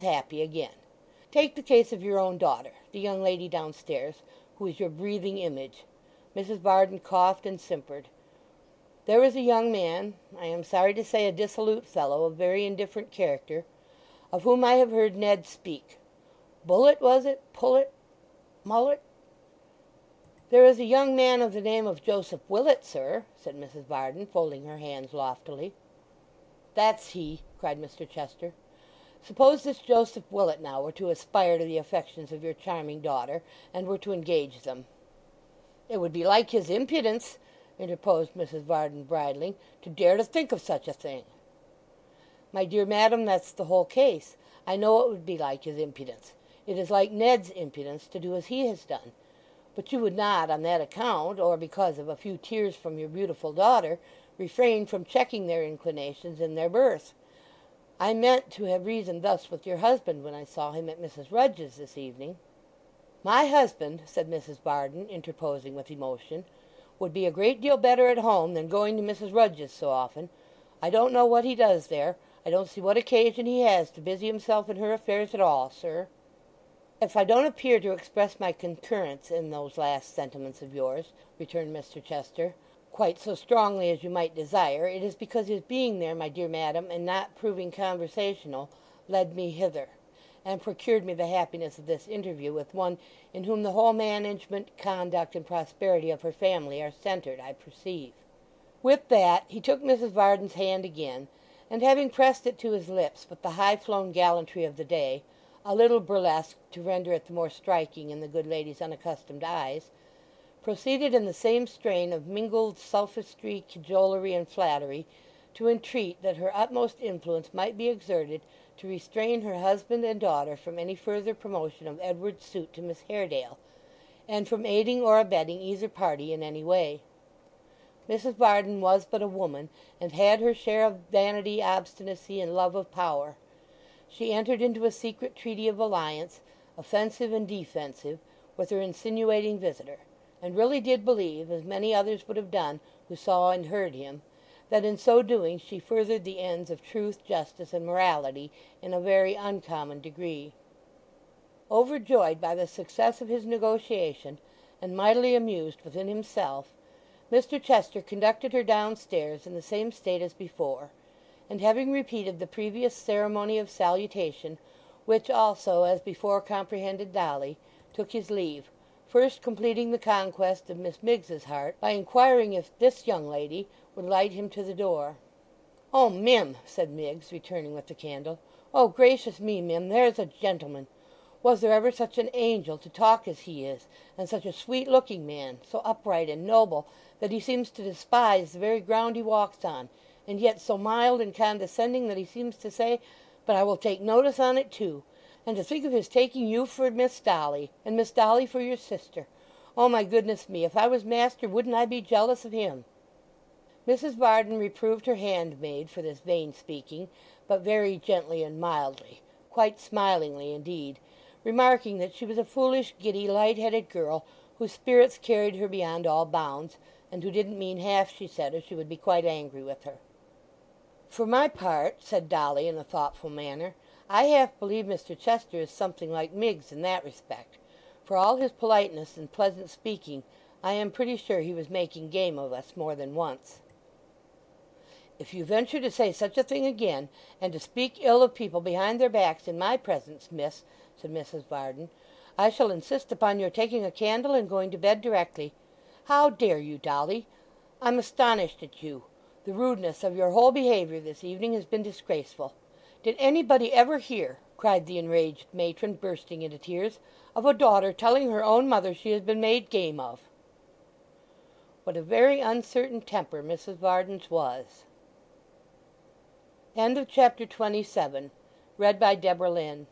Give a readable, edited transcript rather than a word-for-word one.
happy again. Take the case of your own daughter, the young lady downstairs, who is your breathing image." Mrs. Varden coughed and simpered. "There is a young man, I am sorry to say a dissolute fellow of very indifferent character, of whom I have heard Ned speak. Bullet, was it? Pullet? Mullet?" "There is a young man of the name of Joseph Willet, sir," said Mrs. Varden, folding her hands loftily. "That's he!" cried Mr. Chester. "Suppose this Joseph Willet now were to aspire to the affections of your charming daughter, and were to engage them." "It would be like his impudence," interposed Mrs. Varden, bridling, "to dare to think of such a thing." "My dear madam, that's the whole case. I know it would be like his impudence. It is like Ned's impudence to do as he has done. But you would not, on that account, or because of a few tears from your beautiful daughter, refrain from checking their inclinations in their birth. I meant to have reasoned thus with your husband when I saw him at Mrs. Rudge's this evening." "My husband," said Mrs. Varden, interposing with emotion, "would be a great deal better at home than going to Mrs. Rudge's so often. I don't know what he does there. I don't see what occasion he has to busy himself in her affairs at all, sir." "If I don't appear to express my concurrence in those last sentiments of yours," returned Mr. Chester, "quite so strongly as you might desire, it is because his being there, my dear madam, and not proving conversational, led me hither, and procured me the happiness of this interview with one in whom the whole management, conduct, and prosperity of her family are centred, I perceive." With that he took Mrs. Varden's hand again, and having pressed it to his lips with the high-flown gallantry of the day, a little burlesque to render it the more striking in the good lady's unaccustomed eyes, proceeded in the same strain of mingled sophistry, cajolery, and flattery, to entreat that her utmost influence might be exerted to restrain her husband and daughter from any further promotion of Edward's suit to Miss Haredale, and from aiding or abetting either party in any way. Mrs. Varden was but a woman, and had her share of vanity, obstinacy, and love of power. She entered into a secret treaty of alliance, offensive and defensive, with her insinuating visitor, and really did believe, as many others would have done who saw and heard him, that in so doing she furthered the ends of truth, justice, and morality in a very uncommon degree. Overjoyed by the success of his negotiation, and mightily amused within himself, Mr. Chester conducted her downstairs in the same state as before, and having repeated the previous ceremony of salutation, which also as before comprehended Dolly, took his leave, first completing the conquest of Miss Miggs's heart by inquiring if this young lady would light him to the door. "Oh, Mim," said Miggs, returning with the candle. "Oh, gracious me, Mim, there's a gentleman! Was there ever such an angel to talk as he is, and such a sweet-looking man, so upright and noble that he seems to despise the very ground he walks on, and yet so mild and condescending that he seems to say, 'But I will take notice on it too.' And to think of his taking you for Miss Dolly, and Miss Dolly for your sister! Oh, my goodness me, if I was master wouldn't I be jealous of him!" Mrs. Varden reproved her handmaid for this vain speaking, but very gently and mildly, quite smilingly indeed, remarking that she was a foolish, giddy, light-headed girl, whose spirits carried her beyond all bounds, and who didn't mean half she said, or she would be quite angry with her. "For my part," said Dolly in a thoughtful manner, "I half believe Mr. Chester is something like Miggs in that respect. For all his politeness and pleasant speaking, I am pretty sure he was making game of us more than once." "If you venture to say such a thing again, and to speak ill of people behind their backs in my presence, miss," said Mrs. Varden, "I shall insist upon your taking a candle and going to bed directly. How dare you, Dolly? I'm astonished at you. The rudeness of your whole behaviour this evening has been disgraceful. Did anybody ever hear," cried the enraged matron, bursting into tears, "of a daughter telling her own mother she has been made game of?" What a very uncertain temper Mrs. Varden's was. Chapter 27. Read by Deborah Lynn.